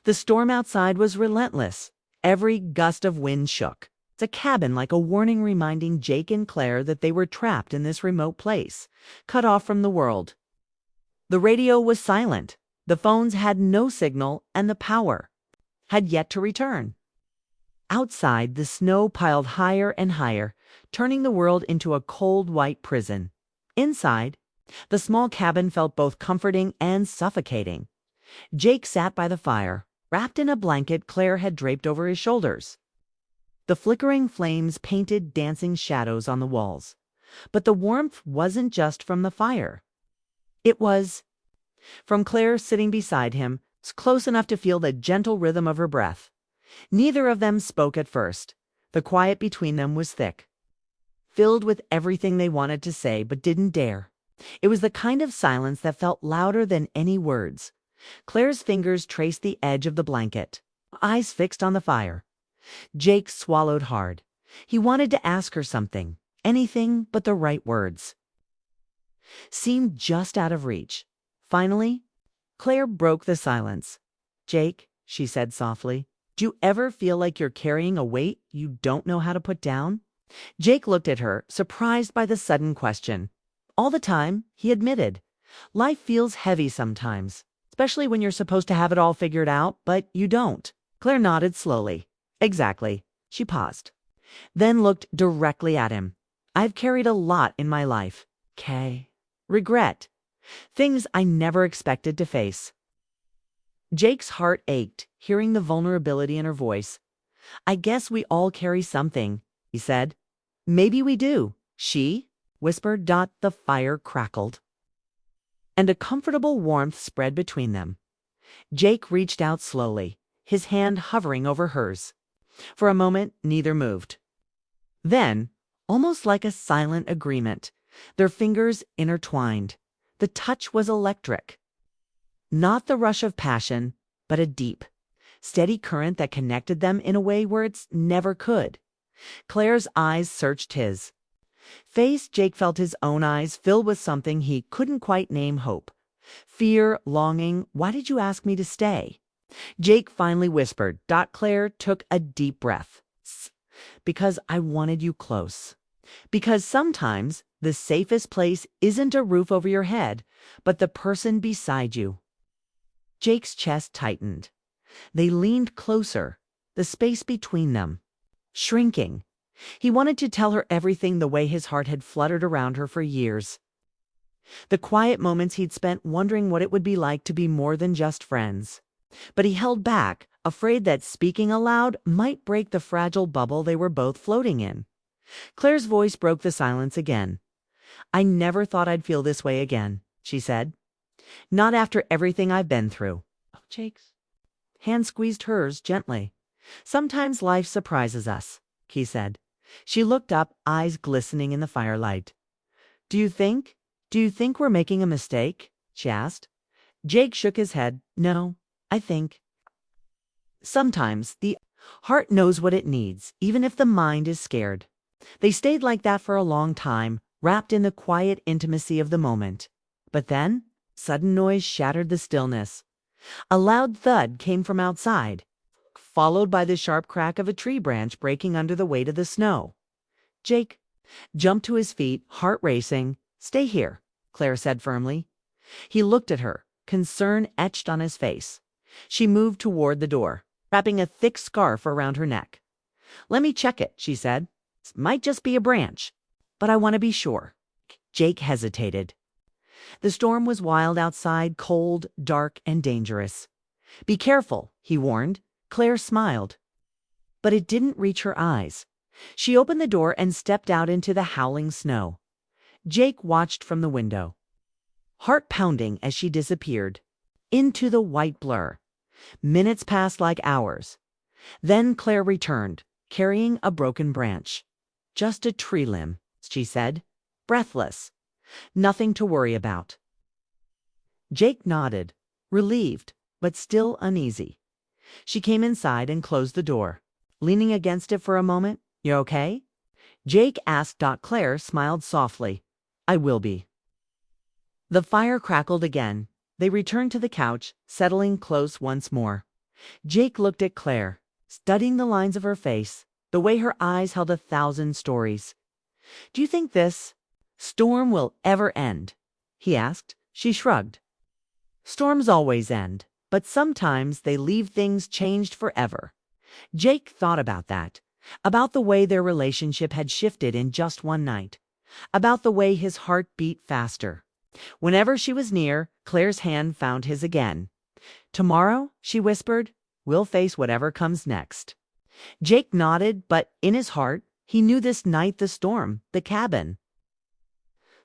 The storm outside was relentless. Every gust of wind shook the cabin like a warning, reminding Jake and Claire that they were trapped in this remote place, cut off from the world. The radio was silent. The phones had no signal, and the power had yet to return. Outside, the snow piled higher and higher, turning the world into a cold white prison. Inside, the small cabin felt both comforting and suffocating. Jake sat by the fire, wrapped in a blanket Claire had draped over his shoulders. The flickering flames painted dancing shadows on the walls. But the warmth wasn't just from the fire. It was from Claire sitting beside him, close enough to feel the gentle rhythm of her breath. Neither of them spoke at first. The quiet between them was thick, filled with everything they wanted to say but didn't dare. It was the kind of silence that felt louder than any words. Claire's fingers traced the edge of the blanket, eyes fixed on the fire. Jake swallowed hard. He wanted to ask her something, anything but the right words. Seemed just out of reach. Finally, Claire broke the silence. "Jake," she said softly, "do you ever feel like you're carrying a weight you don't know how to put down?" Jake looked at her, surprised by the sudden question. "All the time," he admitted. "Life feels heavy sometimes, especially when you're supposed to have it all figured out, but you don't." Claire nodded slowly. "Exactly." She paused, then looked directly at him. "I've carried a lot in my life. Regret. Things I never expected to face." Jake's heart ached, hearing the vulnerability in her voice. "I guess we all carry something," he said. "Maybe we do," she whispered. The fire crackled, and a comfortable warmth spread between them. Jake reached out slowly, his hand hovering over hers. For a moment, neither moved. Then, almost like a silent agreement, their fingers intertwined. The touch was electric. Not the rush of passion, but a deep, steady current that connected them in a way words never could. Claire's eyes searched his face. Jake felt his own eyes filled with something he couldn't quite name: hope, fear, longing. "Why did you ask me to stay?" Jake finally whispered. Claire took a deep breath. "Because I wanted you close. Because sometimes the safest place isn't a roof over your head, but the person beside you." Jake's chest tightened. They leaned closer, the space between them shrinking. He wanted to tell her everything, the way his heart had fluttered around her for years. The quiet moments he'd spent wondering what it would be like to be more than just friends. But he held back, afraid that speaking aloud might break the fragile bubble they were both floating in. Claire's voice broke the silence again. "I never thought I'd feel this way again," she said. "Not after everything I've been through." Jake's hand squeezed hers gently. "Sometimes life surprises us," he said. She looked up, eyes glistening in the firelight. Do you think we're making a mistake?" she asked. Jake shook his head. "No, I think sometimes the heart knows what it needs, even if the mind is scared." They stayed like that for a long time, wrapped in the quiet intimacy of the moment. But then, sudden noise shattered the stillness. A loud thud came from outside, followed by the sharp crack of a tree branch breaking under the weight of the snow. Jake jumped to his feet, heart racing. "Stay here," Claire said firmly. He looked at her, concern etched on his face. She moved toward the door, wrapping a thick scarf around her neck. "Let me check it," she said. "It might just be a branch, but I want to be sure." Jake hesitated. The storm was wild outside, cold, dark, and dangerous. "Be careful," he warned. Claire smiled, but it didn't reach her eyes. She opened the door and stepped out into the howling snow. Jake watched from the window, heart pounding as she disappeared into the white blur. Minutes passed like hours. Then Claire returned, carrying a broken branch. "Just a tree limb," she said, breathless. "Nothing to worry about." Jake nodded, relieved, but still uneasy. She came inside and closed the door, leaning against it for a moment. "You okay?" Jake asked. Claire smiled softly. "I will be." The fire crackled again. They returned to the couch, settling close once more. Jake looked at Claire, studying the lines of her face, the way her eyes held 1,000 stories. "Do you think this storm will ever end?" he asked. She shrugged. "Storms always end, but sometimes they leave things changed forever." Jake thought about that, about the way their relationship had shifted in just one night, about the way his heart beat faster. Whenever she was near, Claire's hand found his again. "Tomorrow," she whispered, "we'll face whatever comes next." Jake nodded, but in his heart, he knew this night the storm, the cabin.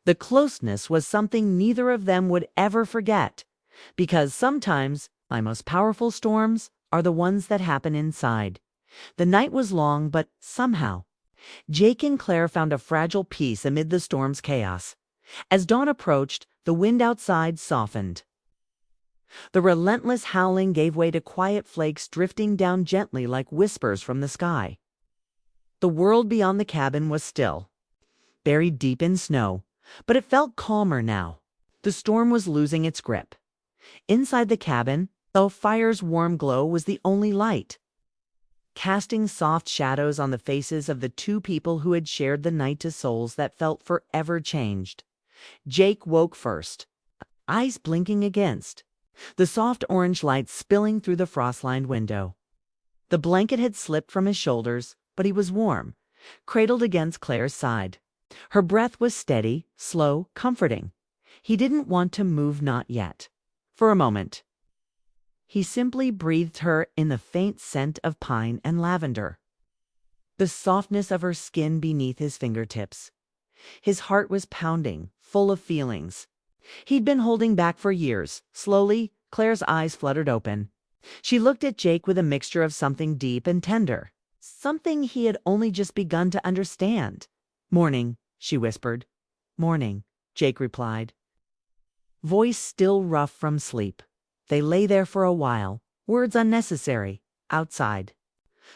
The closeness was something neither of them would ever forget, because sometimes my most powerful storms are the ones that happen inside. The night was long, but somehow, Jake and Claire found a fragile peace amid the storm's chaos. As dawn approached, the wind outside softened. The relentless howling gave way to quiet flakes drifting down gently like whispers from the sky. The world beyond the cabin was still, buried deep in snow, but it felt calmer now. The storm was losing its grip. Inside the cabin, the fire's warm glow was the only light, casting soft shadows on the faces of the two people who had shared the night to souls that felt forever changed. Jake woke first, eyes blinking against, the soft orange light spilling through the frost-lined window. The blanket had slipped from his shoulders, but he was warm, cradled against Claire's side. Her breath was steady, slow, comforting. He didn't want to move, not yet. For a moment, he simply breathed her in the faint scent of pine and lavender, the softness of her skin beneath his fingertips. His heart was pounding, full of feelings he'd been holding back for years. Slowly, Claire's eyes fluttered open. She looked at Jake with a mixture of something deep and tender, something he had only just begun to understand. "Morning," she whispered. "Morning," Jake replied, voice still rough from sleep. They lay there for a while, words unnecessary, outside.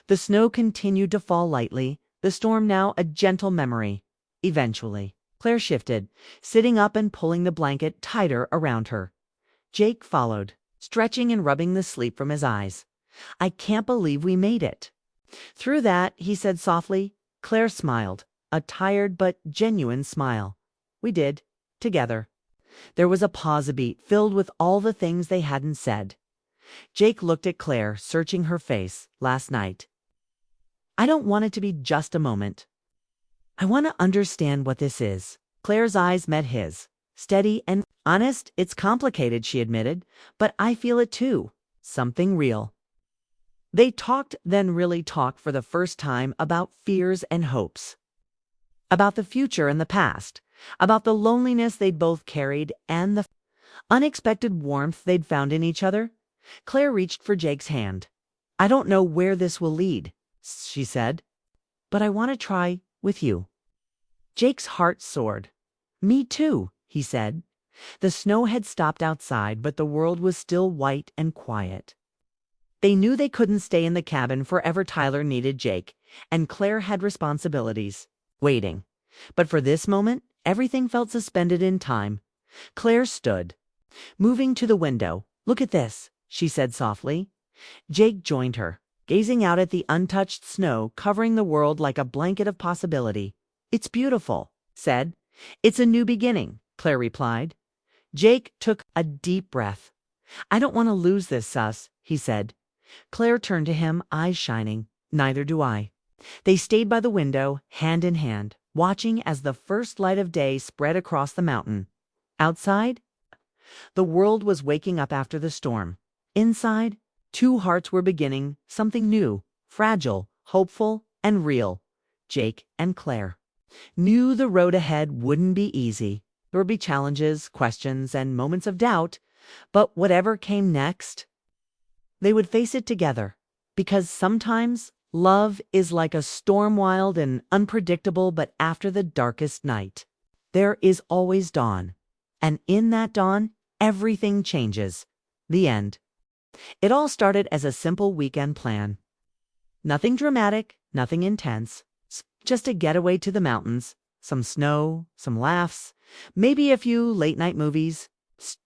The snow continued to fall lightly, the storm now a gentle memory. Eventually, Claire shifted, sitting up and pulling the blanket tighter around her. Jake followed, stretching and rubbing the sleep from his eyes. "I can't believe we made it." Through that, he said softly. Claire smiled, a tired but genuine smile. "We did, together." There was a pause, a beat, filled with all the things they hadn't said. Jake looked at Claire, searching her face. "Last night, I don't want it to be just a moment. I want to understand what this is." Claire's eyes met his, steady and honest. "It's complicated," she admitted, "but I feel it too. Something real." They talked, then really talked for the first time, about fears and hopes, about the future and the past, about the loneliness they'd both carried and the unexpected warmth they'd found in each other. Claire reached for Jake's hand. "I don't know where this will lead," she said, "but I want to try with you." Jake's heart soared. "Me too," he said. The snow had stopped outside, but the world was still white and quiet. They knew they couldn't stay in the cabin forever. Tyler needed Jake, and Claire had responsibilities waiting. But for this moment, everything felt suspended in time. Claire stood, moving to the window. "Look at this," she said softly. Jake joined her, gazing out at the untouched snow covering the world like a blanket of possibility. "It's beautiful," said. "It's a new beginning," Claire replied. Jake took a deep breath. "I don't want to lose this, sus," he said. Claire turned to him, eyes shining. "Neither do I." They stayed by the window, hand in hand, watching as the first light of day spread across the mountain. Outside, the world was waking up after the storm. Inside, two hearts were beginning something new, fragile, hopeful, and real. Jake and Claire knew the road ahead wouldn't be easy. There would be challenges, questions, and moments of doubt, but whatever came next, they would face it together. Because sometimes love is like a storm, wild and unpredictable, but after the darkest night, there is always dawn. And in that dawn, everything changes. The end. It all started as a simple weekend plan. Nothing dramatic, nothing intense. Just a getaway to the mountains, some snow, some laughs, maybe a few late-night movies.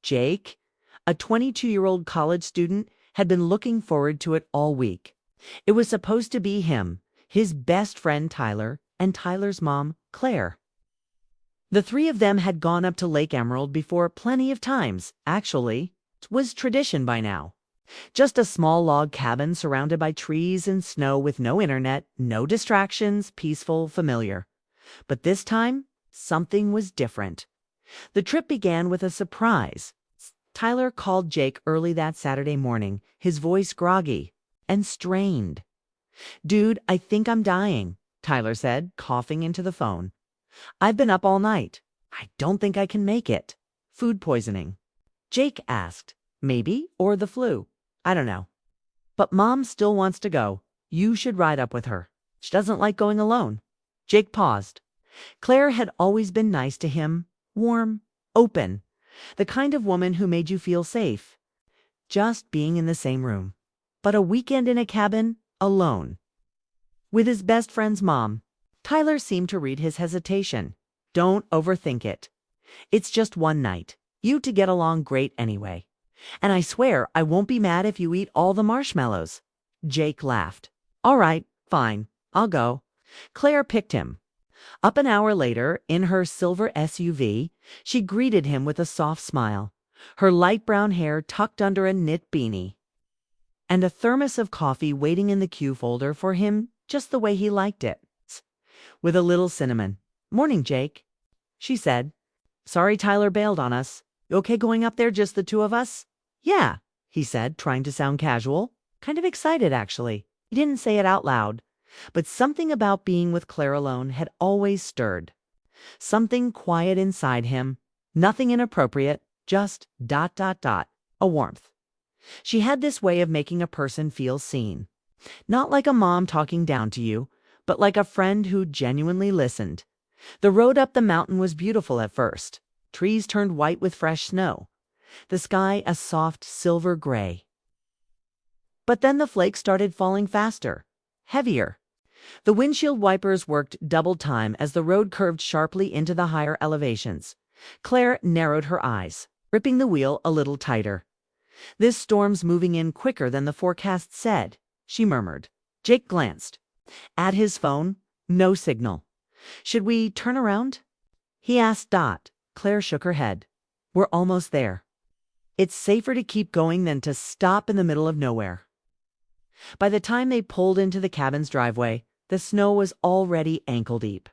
Jake, a 22-year-old college student, had been looking forward to it all week. It was supposed to be him, his best friend Tyler, and Tyler's mom, Claire. The three of them had gone up to Lake Emerald before plenty of times. Actually, it was tradition by now. Just a small log cabin surrounded by trees and snow with no internet, no distractions, peaceful, familiar. But this time, something was different. The trip began with a surprise. Tyler called Jake early that Saturday morning, his voice groggy and strained. "Dude, I think I'm dying," Tyler said, coughing into the phone. "I've been up all night. I don't think I can make it. Food poisoning." Jake asked, "Maybe, or the flu. I don't know. But Mom still wants to go. You should ride up with her. She doesn't like going alone." Jake paused. Claire had always been nice to him, warm, open, the kind of woman who made you feel safe, just being in the same room. But a weekend in a cabin, alone, with his best friend's mom. Tyler seemed to read his hesitation. "Don't overthink it. It's just one night. You two get along great anyway. And I swear I won't be mad if you eat all the marshmallows." Jake laughed. "All right, fine. I'll go." Claire picked him up an hour later in her silver SUV. She greeted him with a soft smile, her light brown hair tucked under a knit beanie, and a thermos of coffee waiting in the Q folder for him just the way he liked it, with a little cinnamon. "Morning, Jake," she said. "Sorry Tyler bailed on us. You okay going up there, just the two of us?" "Yeah," he said, trying to sound casual. Kind of excited, actually. He didn't say it out loud, but something about being with Claire alone had always stirred. Something quiet inside him, nothing inappropriate, just ... a warmth. She had this way of making a person feel seen. Not like a mom talking down to you, but like a friend who genuinely listened. The road up the mountain was beautiful at first. Trees turned white with fresh snow. The sky a soft silver gray. But then the flakes started falling faster, heavier. The windshield wipers worked double time as the road curved sharply into the higher elevations. Claire narrowed her eyes, gripping the wheel a little tighter. "This storm's moving in quicker than the forecast said," she murmured. Jake glanced at his phone. No signal. "Should we turn around?" he asked. Claire shook her head. "We're almost there. It's safer to keep going than to stop in the middle of nowhere." By the time they pulled into the cabin's driveway, the snow was already ankle-deep.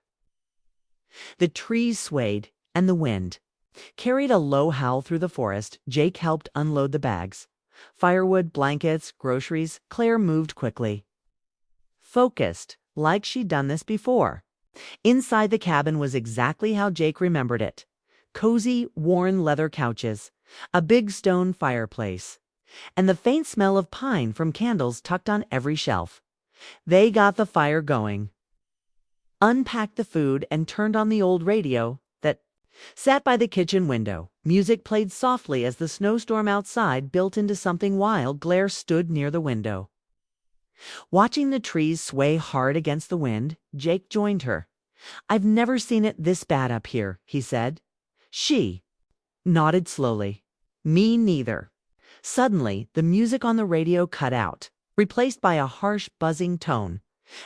The trees swayed, and the wind carried a low howl through the forest. Jake helped unload the bags. Firewood, blankets, groceries. Claire moved quickly, focused, like she'd done this before. Inside the cabin was exactly how Jake remembered it. Cozy, worn leather couches, a big stone fireplace, and the faint smell of pine from candles tucked on every shelf. They got the fire going, unpacked the food, and turned on the old radio that sat by the kitchen window. Music played softly as the snowstorm outside built into something wild. Claire stood near the window, watching the trees sway hard against the wind. Jake joined her. "I've never seen it this bad up here," he said. She nodded slowly. "Me neither." Suddenly, the music on the radio cut out, replaced by a harsh, buzzing tone.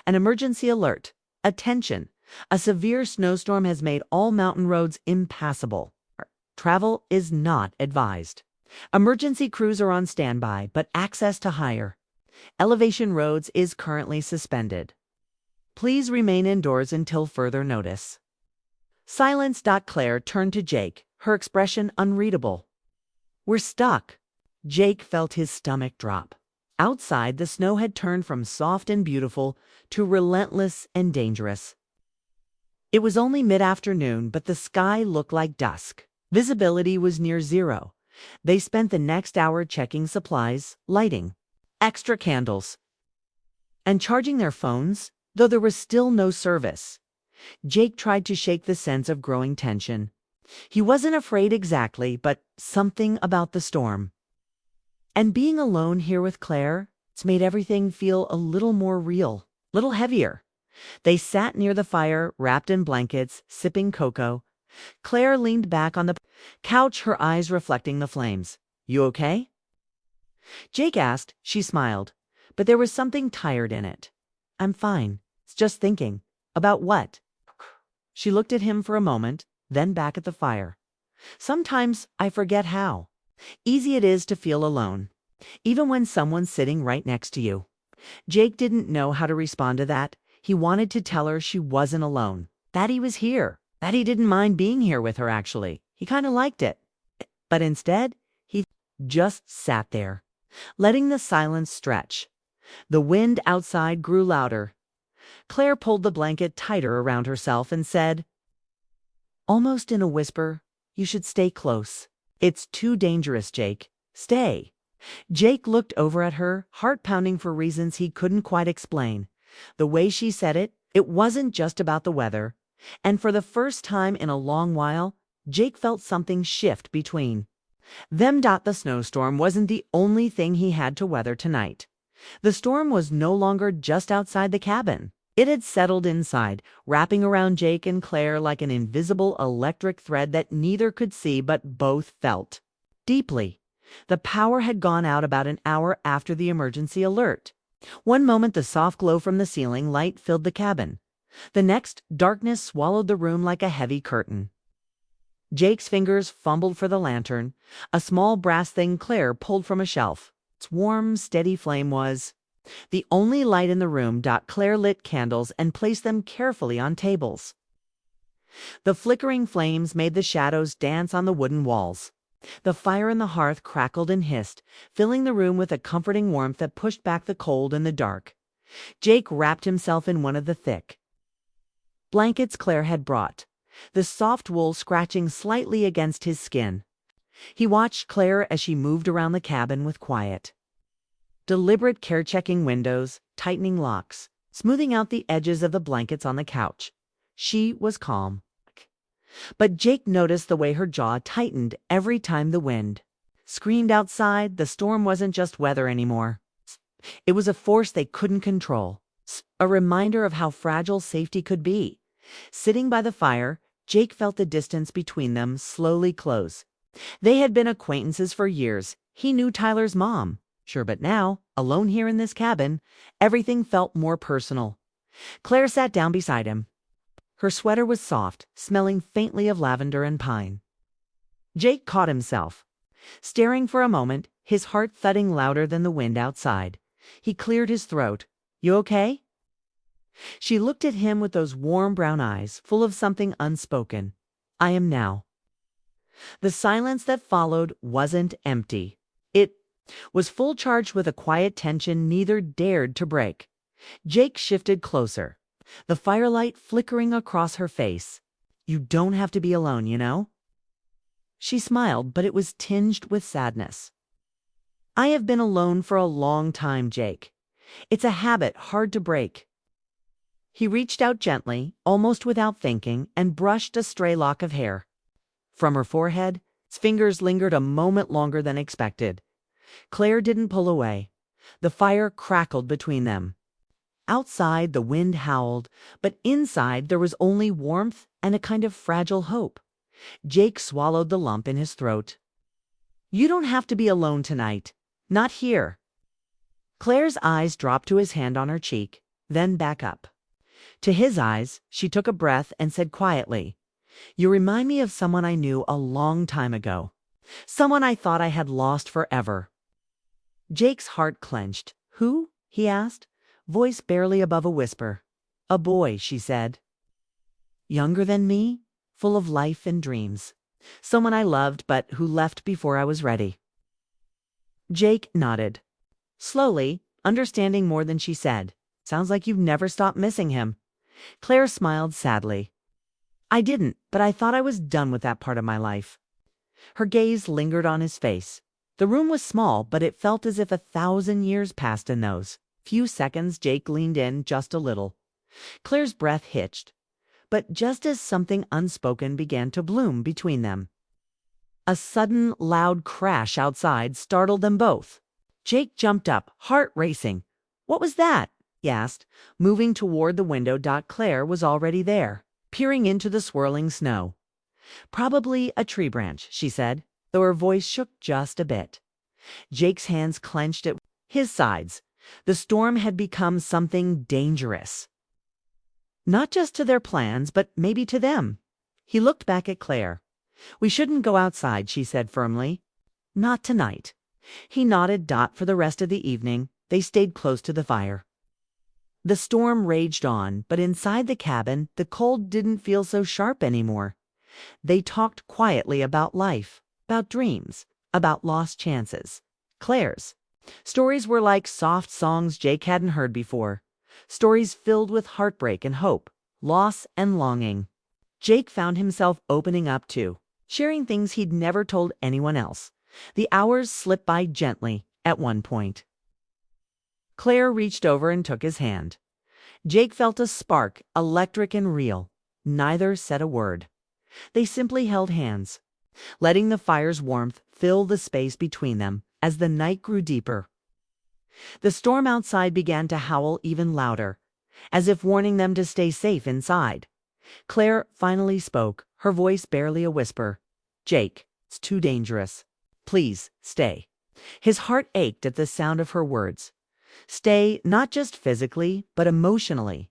An emergency alert. Attention. A severe snowstorm has made all mountain roads impassable. Travel is not advised. Emergency crews are on standby, but access to higher elevation roads is currently suspended. Please remain indoors until further notice. Silence. Claire turned to Jake, her expression unreadable. "We're stuck." Jake felt his stomach drop. Outside, the snow had turned from soft and beautiful to relentless and dangerous. It was only mid-afternoon, but the sky looked like dusk. Visibility was near zero. They spent the next hour checking supplies, lighting extra candles, and charging their phones, though there was still no service. Jake tried to shake the sense of growing tension. He wasn't afraid exactly, but something about the storm and being alone here with Claire, it's made everything feel a little more real, a little heavier. They sat near the fire, wrapped in blankets, sipping cocoa. Claire leaned back on the couch, her eyes reflecting the flames. "You okay?" Jake asked. She smiled, but there was something tired in it. I'm fine. It's just thinking. About what? She looked at him for a moment, then back at the fire. Sometimes I forget how easy it is to feel alone, even when someone's sitting right next to you. Jake didn't know how to respond to that. He wanted to tell her she wasn't alone, that he was here, that he didn't mind being here with her actually. He kind of liked it. But instead, he just sat there, letting the silence stretch. The wind outside grew louder. Claire pulled the blanket tighter around herself and said, almost in a whisper, you should stay close. It's too dangerous, Jake. Stay. Jake looked over at her, heart pounding for reasons he couldn't quite explain. The way she said it, it wasn't just about the weather. And for the first time in a long while, Jake felt something shift between them. The snowstorm wasn't the only thing he had to weather tonight. The storm was no longer just outside the cabin. It had settled inside, wrapping around Jake and Claire like an invisible electric thread that neither could see but both felt deeply. The power had gone out about an hour after the emergency alert. One moment the soft glow from the ceiling light filled the cabin. The next, darkness swallowed the room like a heavy curtain. Jake's fingers fumbled for the lantern, a small brass thing Claire pulled from a shelf. Its warm, steady flame was the only light in the room. Claire lit candles and placed them carefully on tables. The flickering flames made the shadows dance on the wooden walls. The fire in the hearth crackled and hissed, filling the room with a comforting warmth that pushed back the cold in the dark. Jake wrapped himself in one of the thick blankets Claire had brought, the soft wool scratching slightly against his skin. He watched Claire as she moved around the cabin with quiet, deliberate care, checking windows, tightening locks, smoothing out the edges of the blankets on the couch. She was calm. But Jake noticed the way her jaw tightened every time the wind screamed outside. The storm wasn't just weather anymore. It was a force they couldn't control, a reminder of how fragile safety could be. Sitting by the fire, Jake felt the distance between them slowly close. They had been acquaintances for years. He knew Tyler's mom, sure, but now, alone here in this cabin, everything felt more personal. Claire sat down beside him. Her sweater was soft, smelling faintly of lavender and pine. Jake caught himself staring for a moment, his heart thudding louder than the wind outside. He cleared his throat. You okay? She looked at him with those warm brown eyes, full of something unspoken. I am now. The silence that followed wasn't empty. It was full, charged with a quiet tension neither dared to break. Jake shifted closer, the firelight flickering across her face. You don't have to be alone, you know? She smiled, but it was tinged with sadness. I have been alone for a long time, Jake. It's a habit hard to break. He reached out gently, almost without thinking, and brushed a stray lock of hair from her forehead. His fingers lingered a moment longer than expected. Claire didn't pull away. The fire crackled between them. Outside, the wind howled, but inside there was only warmth and a kind of fragile hope. Jake swallowed the lump in his throat. You don't have to be alone tonight. Not here. Claire's eyes dropped to his hand on her cheek, then back up to his eyes. She took a breath and said quietly, You remind me of someone I knew a long time ago. Someone I thought I had lost forever. Jake's heart clenched. Who? He asked, voice barely above a whisper. A boy, she said. Younger than me, full of life and dreams. Someone I loved, but who left before I was ready. Jake nodded, slowly, understanding more than she said. Sounds like you've never stopped missing him. Claire smiled sadly. I didn't, but I thought I was done with that part of my life. Her gaze lingered on his face. The room was small, but it felt as if 1,000 years passed in those few seconds. Jake leaned in just a little. Claire's breath hitched, but just as something unspoken began to bloom between them. A sudden, loud crash outside startled them both. Jake jumped up, heart racing. What was that? He asked, moving toward the window. Claire was already there, peering into the swirling snow. Probably a tree branch, she said, though her voice shook just a bit. Jake's hands clenched at his sides. The storm had become something dangerous. Not just to their plans, but maybe to them. He looked back at Claire. "We shouldn't go outside," she said firmly. "Not tonight." He nodded. For the rest of the evening, they stayed close to the fire. The storm raged on, but inside the cabin, the cold didn't feel so sharp anymore. They talked quietly about life, about dreams, about lost chances. Claire's stories were like soft songs Jake hadn't heard before. Stories filled with heartbreak and hope, loss and longing. Jake found himself opening up too, sharing things he'd never told anyone else. The hours slipped by gently at one point. Claire reached over and took his hand. Jake felt a spark, electric and real. Neither said a word. They simply held hands, letting the fire's warmth fill the space between them as the night grew deeper. The storm outside began to howl even louder, as if warning them to stay safe inside. Claire finally spoke, her voice barely a whisper. "Jake, it's too dangerous. Please, stay." His heart ached at the sound of her words. Stay, not just physically, but emotionally.